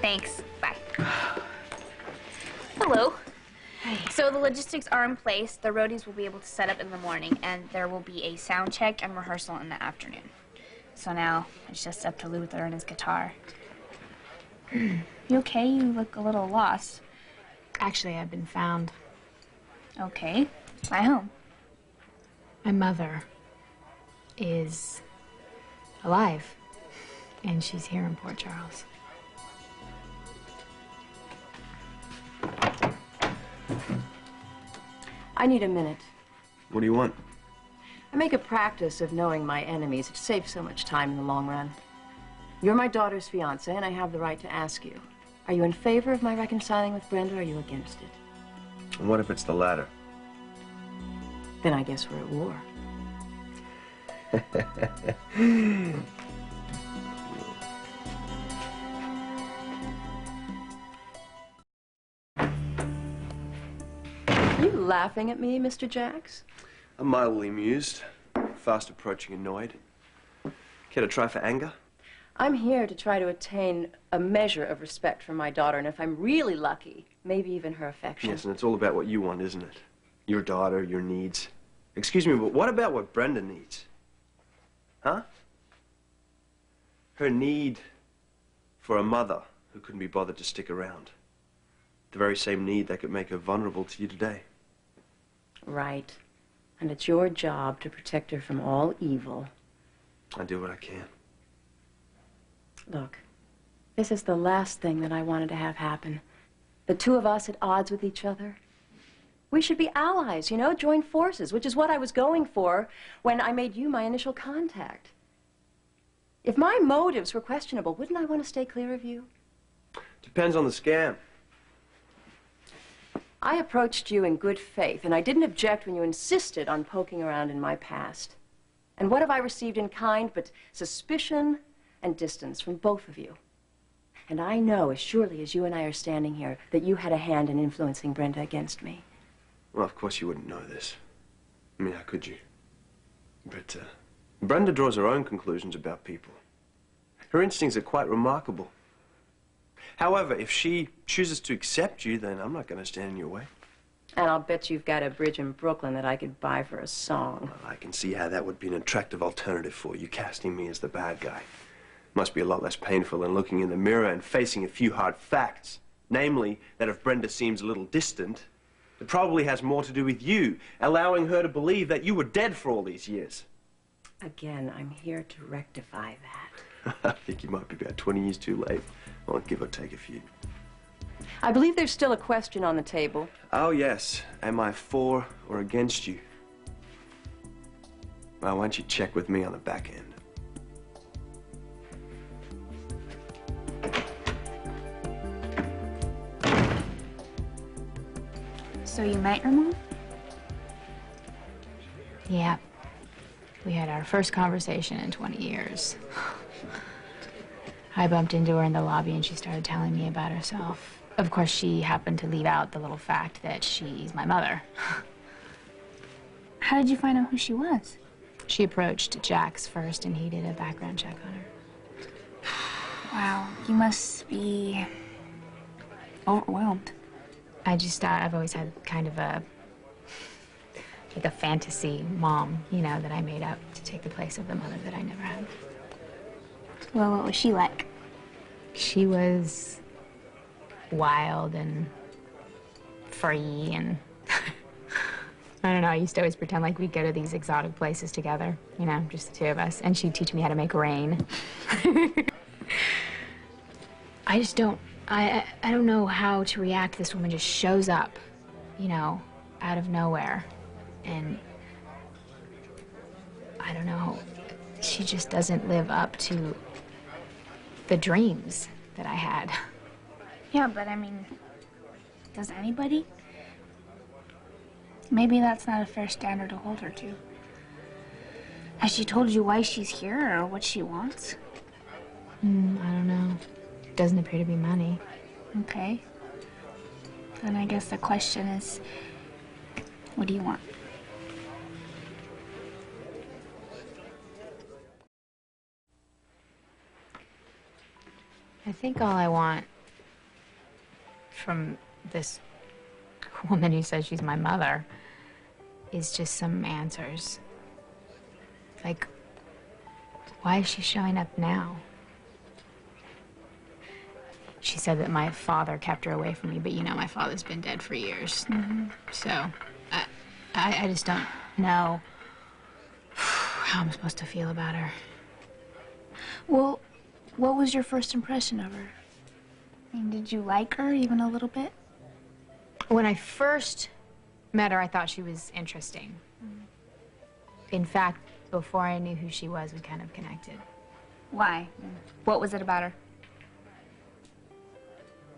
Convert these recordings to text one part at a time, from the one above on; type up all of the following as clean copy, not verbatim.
Thanks. Bye. Hello. Hi. So the logistics are in place. The roadies will be able to set up in the morning, and there will be a sound check and rehearsal in the afternoon. So now it's just up to Luther and his guitar. You okay? You look a little lost. Actually, I've been found. Okay. By whom? My mother is alive, and she's here in Port Charles. I need a minute. What do you want? I make a practice of knowing my enemies. It saves so much time in the long run. You're my daughter's fiancé, and I have the right to ask you. Are you in favor of my reconciling with Brenda, or are you against it? And what if it's the latter? Then I guess we're at war. Are you laughing at me, Mr. Jacks? I'm mildly amused, fast approaching annoyed. Care to try for anger? I'm here to try to attain a measure of respect for my daughter, and if I'm really lucky, maybe even her affection. Yes, and it's all about what you want, isn't it? Your daughter, your needs. Excuse me, but what about what Brenda needs? Huh? Her need for a mother who couldn't be bothered to stick around. The very same need that could make her vulnerable to you today. Right. And it's your job to protect her from all evil. I do what I can. Look, this is the last thing that I wanted to have happen. The two of us at odds with each other. We should be allies, you know, join forces, which is what I was going for when I made you my initial contact. If my motives were questionable, wouldn't I want to stay clear of you? Depends on the scam. I approached you in good faith, and I didn't object when you insisted on poking around in my past. And what have I received in kind but suspicion and distance from both of you? And I know, as surely as you and I are standing here, that you had a hand in influencing Brenda against me. Well, of course you wouldn't know this. I mean, how could you? But, Brenda draws her own conclusions about people. Her instincts are quite remarkable. However, if she chooses to accept you, then I'm not going to stand in your way. And I'll bet you've got a bridge in Brooklyn that I could buy for a song. Well, I can see how that would be an attractive alternative for you, casting me as the bad guy. Must be a lot less painful than looking in the mirror and facing a few hard facts. Namely, that if Brenda seems a little distant, it probably has more to do with you, allowing her to believe that you were dead for all these years. Again, I'm here to rectify that. I think you might be about 20 years too late. Well, give or take a few. I believe there's still a question on the table. Oh, yes. Am I for or against you? Well, why don't you check with me on the back end? So you met your mom? Yeah. We had our first conversation in 20 years. I bumped into her in the lobby and she started telling me about herself. Of course, she happened to leave out the little fact that she's my mother. How did you find out who she was? She approached Jax first and he did a background check on her. Wow, you must be overwhelmed. I've always had kind of like a fantasy mom, you know, that I made up to take the place of the mother that I never had. Well, what was she like? She was wild and free and I don't know, I used to always pretend like we'd go to these exotic places together, you know, just the two of us, and she'd teach me how to make rain. I just don't, I don't know how to react. This woman just shows up, you know, out of nowhere, and I don't know, she just doesn't live up to the dreams that I had. Yeah, but I mean, does anybody? Maybe that's not a fair standard to hold her to. Has she told you why she's here or what she wants? I don't know. Doesn't appear to be money. Okay. Then I guess the question is, what do you want? I think all I want from this woman who says she's my mother is just some answers. Like, why is she showing up now? She said that my father kept her away from me, but you know my father's been dead for years. So I just don't know how I'm supposed to feel about her. Well, what was your first impression of her? I mean, did you like her even a little bit? When I first met her, I thought she was interesting. In fact, before I knew who she was, we kind of connected. Why? What was it about her?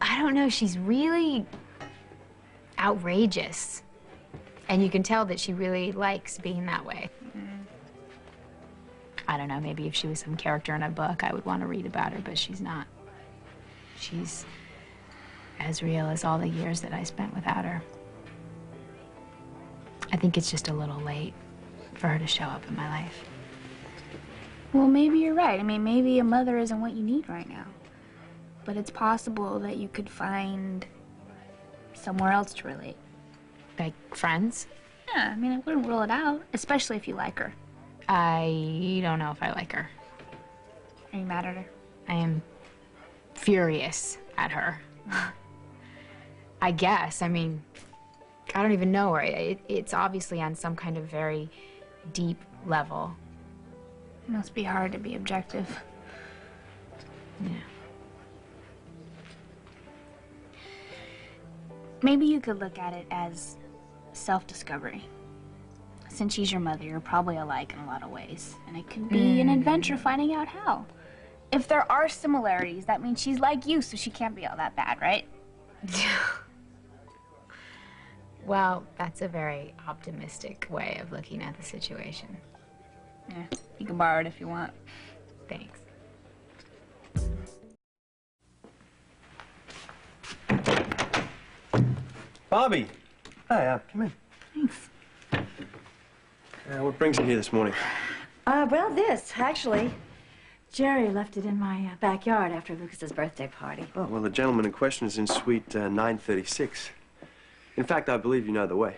I don't know, she's really outrageous. And you can tell that she really likes being that way. I don't know, maybe if she was some character in a book, I would want to read about her, but she's not. She's as real as all the years that I spent without her. I think it's just a little late for her to show up in my life. Well, maybe you're right. I mean, maybe a mother isn't what you need right now. But it's possible that you could find somewhere else to relate. Like friends? Yeah, I mean, I wouldn't rule it out, especially if you like her. I don't know if I like her. Are you mad at her? I am furious at her. I guess. I mean, I don't even know her. It's obviously on some kind of very deep level. It must be hard to be objective. Yeah. Maybe you could look at it as self-discovery. Since she's your mother, you're probably alike in a lot of ways. And it could be an adventure finding out how. If there are similarities, that means she's like you, so she can't be all that bad, right? Well, that's a very optimistic way of looking at the situation. Yeah, you can borrow it if you want. Thanks. Bobby! Hi, come in. Thanks. What brings you here this morning? Well, this, actually. Jerry left it in my backyard after Lucas's birthday party. Oh, well, the gentleman in question is in suite 936. In fact, I believe you know the way.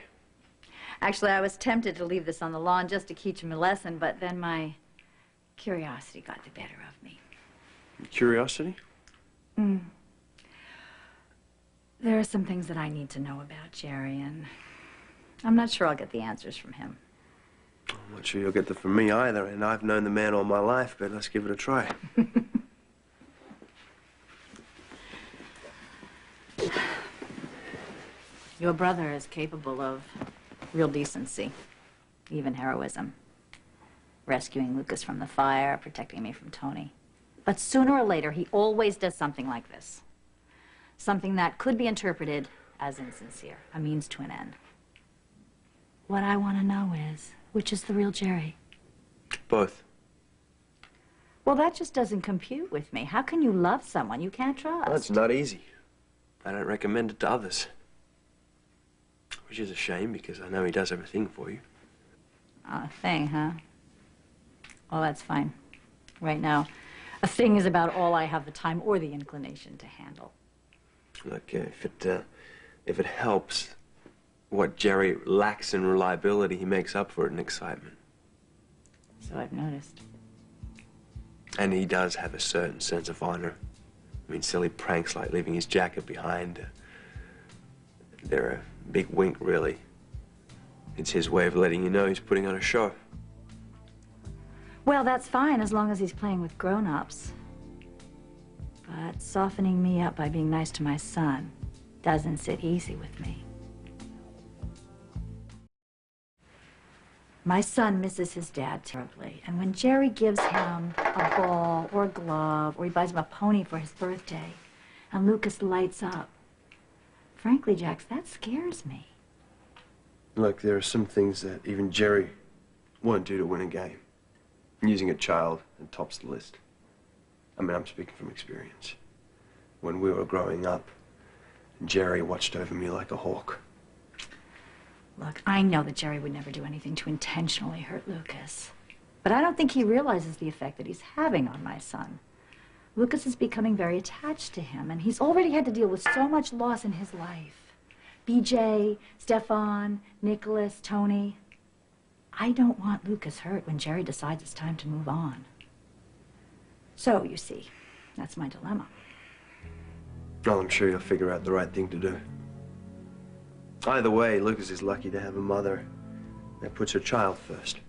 Actually, I was tempted to leave this on the lawn just to teach him a lesson, but then my curiosity got the better of me. Curiosity? There are some things that I need to know about Jerry, and I'm not sure I'll get the answers from him. I'm not sure you'll get them from me either, and I've known the man all my life, but let's give it a try. Your brother is capable of real decency, even heroism. Rescuing Lucas from the fire, protecting me from Tony. But sooner or later, he always does something like this. Something that could be interpreted as insincere, a means to an end. What I want to know is, which is the real Jerry? Both. Well, that just doesn't compute with me. How can you love someone you can't trust? Well, it's not easy. I don't recommend it to others. Which is a shame, because I know he does everything for you. A thing, huh? Well, that's fine. Right now, a thing is about all I have the time or the inclination to handle. Look, if it helps, what Jerry lacks in reliability, he makes up for it in excitement. So I've noticed. And he does have a certain sense of honor. I mean, silly pranks like leaving his jacket behind, they're a big wink, really. It's his way of letting you know he's putting on a show. Well, that's fine as long as he's playing with grown-ups. But softening me up by being nice to my son doesn't sit easy with me. My son misses his dad terribly, and when Jerry gives him a ball or a glove, or he buys him a pony for his birthday, and Lucas lights up, frankly, Jax, that scares me. Look, there are some things that even Jerry won't do to win a game. Using a child tops the list. I mean, I'm speaking from experience. When we were growing up, Jerry watched over me like a hawk. Look, I know that Jerry would never do anything to intentionally hurt Lucas. But I don't think he realizes the effect that he's having on my son. Lucas is becoming very attached to him, and he's already had to deal with so much loss in his life. BJ, Stefan, Nicholas, Tony. I don't want Lucas hurt when Jerry decides it's time to move on. So, you see, that's my dilemma. Well, I'm sure you'll figure out the right thing to do. Either way, Lucas is lucky to have a mother that puts her child first.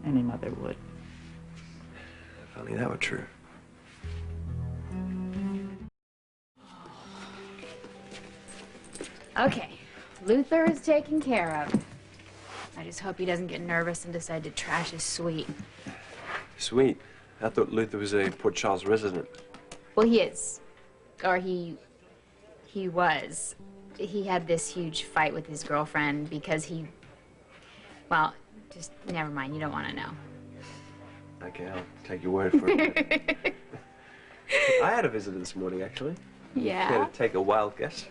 Any mother would. If only that were true. Okay, Luther is taken care of. I just hope he doesn't get nervous and decide to trash his suite. Sweet. I thought Luther was a Port Charles resident. Well, he is. Or he was. He had this huge fight with his girlfriend because well, just never mind. You don't want to know. Okay, I'll take your word for it. I had a visitor this morning, actually. Yeah? Care to take a wild guess?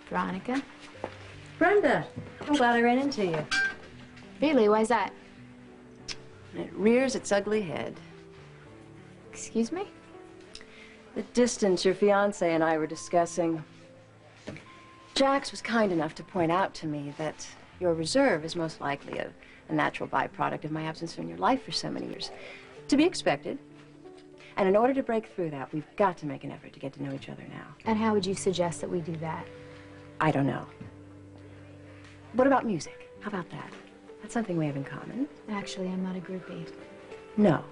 Veronica? Brenda, I'm glad I ran into you. Really? Why's that? It rears its ugly head. Excuse me? The distance your fiancé and I were discussing. Jax was kind enough to point out to me that your reserve is most likely a natural byproduct of my absence from your life for so many years. To be expected. And in order to break through that, we've got to make an effort to get to know each other now. And how would you suggest that we do that? I don't know. What about music? How about that? That's something we have in common. Actually, I'm not a groupie. No.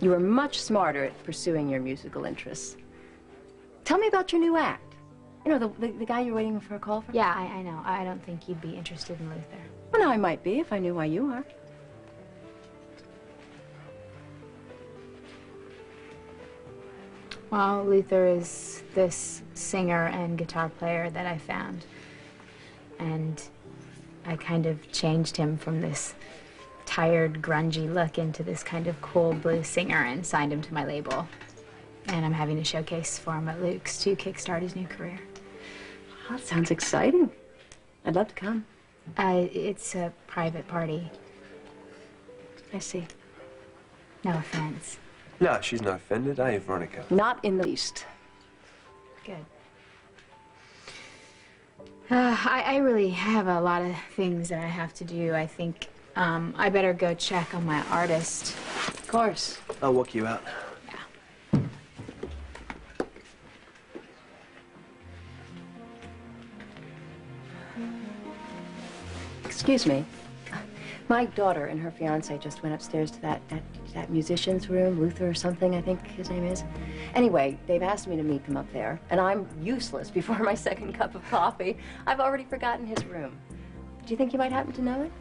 You are much smarter at pursuing your musical interests. Tell me about your new act. You know, the guy you're waiting for a call from? Yeah, I know. I don't think you'd be interested in Luther. Well, now I might be if I knew why you are. Well, Luther is this singer and guitar player that I found. And I kind of changed him from this tired, grungy look into this kind of cool blues singer and signed him to my label. And I'm having a showcase for him at Luke's to kickstart his new career. Well, that sounds exciting. I'd love to come. It's a private party. I see. No offense. No, she's not offended. I ain't Veronica. Not in the least. Good. I really have a lot of things that I have to do. I think I better go check on my artist. Of course. I'll walk you out. Yeah. Excuse me. My daughter and her fiancé just went upstairs to that musician's room, Luther or something, I think his name is. Anyway, they've asked me to meet them up there, and I'm useless before my second cup of coffee. I've already forgotten his room. Do you think you might happen to know it?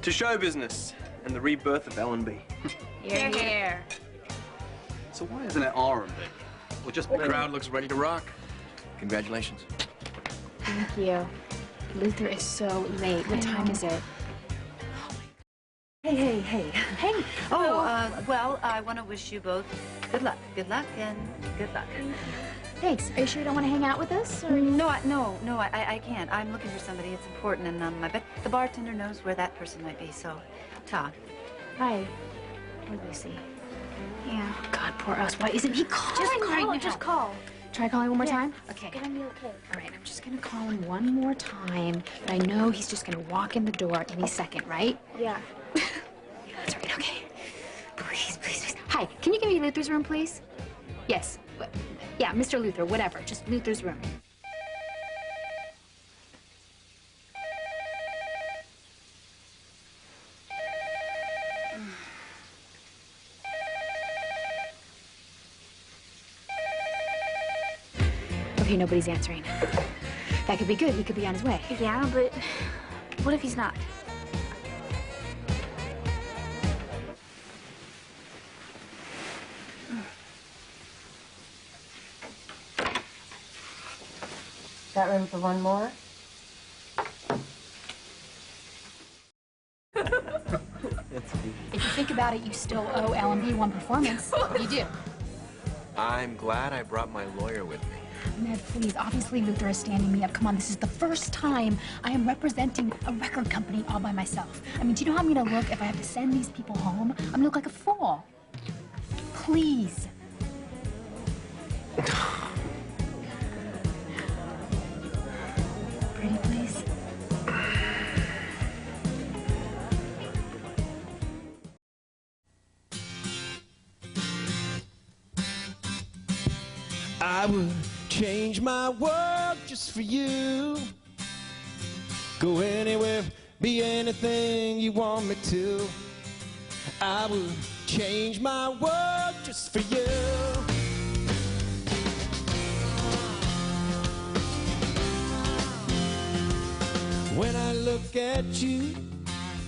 To show business and the rebirth of L&B. You're here. So why isn't it R&B? Well, just The crowd looks ready to rock. Congratulations. Thank you. Luther is so late. What time is it? Hey. Hey. Well, I want to wish you both good luck and good luck. Thanks. Are you sure you don't want to hang out with us? Or? No, I can't. I'm looking for somebody. It's important, and I bet the bartender knows where that person might be, so Todd. Hi. Hey, Lucy. Yeah. God, poor us. Why isn't he calling right now? Just call. Try calling one more time? Okay. It's gonna be okay. All right, I'm just gonna call him one more time, but I know he's just gonna walk in the door any second, right? Yeah. That's right, okay. Please. Hi, can you give me Luther's room, please? Yes. Yeah, Mr. Luther, whatever. Just Luther's room. Okay, nobody's answering. That could be good. He could be on his way. Yeah, but what if he's not? Got room for one more? If you think about it, you still owe L&B one performance. You do. I'm glad I brought my lawyer with me. Ned, please. Obviously, Luther is standing me up. Come on, this is the first time I am representing a record company all by myself. I mean, do you know how I'm gonna look if I have to send these people home? I'm gonna look like a fool. Please. Pretty please. I would change my world just for you. Go anywhere, be anything you want me to. I would change my world just for you. When I look at you,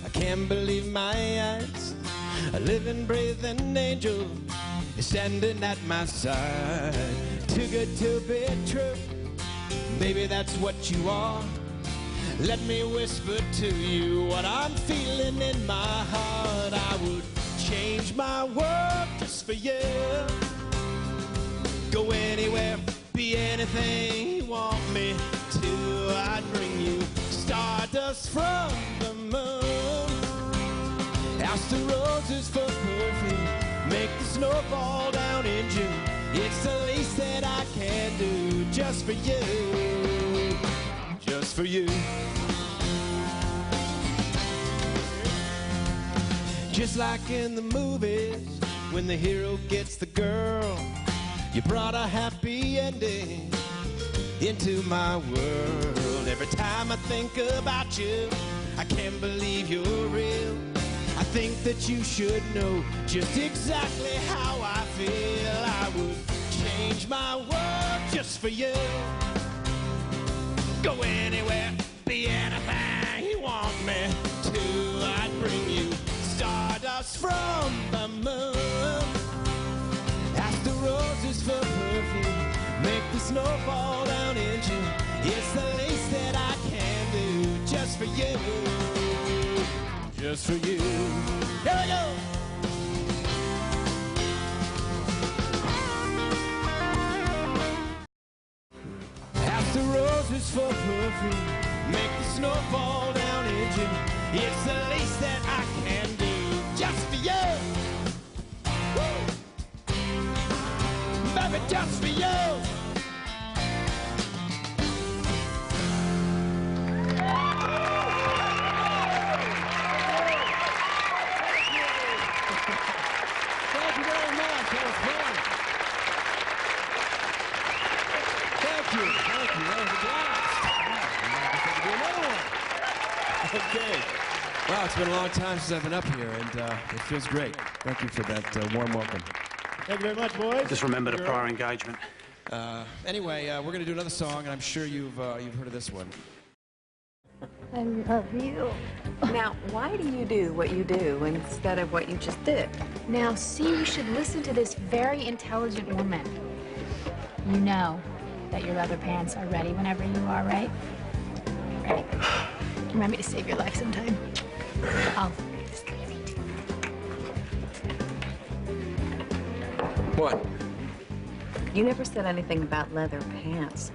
I can't believe my eyes. A living, breathing angel is standing at my side. Too good to be true, baby, that's what you are. Let me whisper to you what I'm feeling in my heart. I would change my world just for you. Go anywhere, be anything you want me to. I'd bring you stardust from the moon. Ask the roses for perfume, make the snow fall down in June. It's the least that I can do just for you, just for you. Just like in the movies, when the hero gets the girl, you brought a happy ending into my world. Every time I think about you, I can't believe you're real. I think that you should know just exactly how I feel. I would change my world just for you. Go anywhere, be anything you want me to. I'd bring you stardust from the moon. Ask the roses for perfume, make the snow fall down in June. It's the least that I can do just for you. Just for you. Here we go. Ask the roses for perfume, make the snow fall down in June. It's the least that I can do just for you. Woo! Baby, just for you. Okay. Wow, it's been a long time since I've been up here, and it feels great. Thank you for that warm welcome. Thank you very much, boys. Just remembered a prior engagement. Anyway, we're going to do another song, and I'm sure you've heard of this one. I love you. Now, why do you do what you do instead of what you just did? Now, see, you should listen to this very intelligent woman. You know that your leather pants are ready whenever you are, right? Ready. Remind me to save your life sometime. I'll... What? You never said anything about leather pants.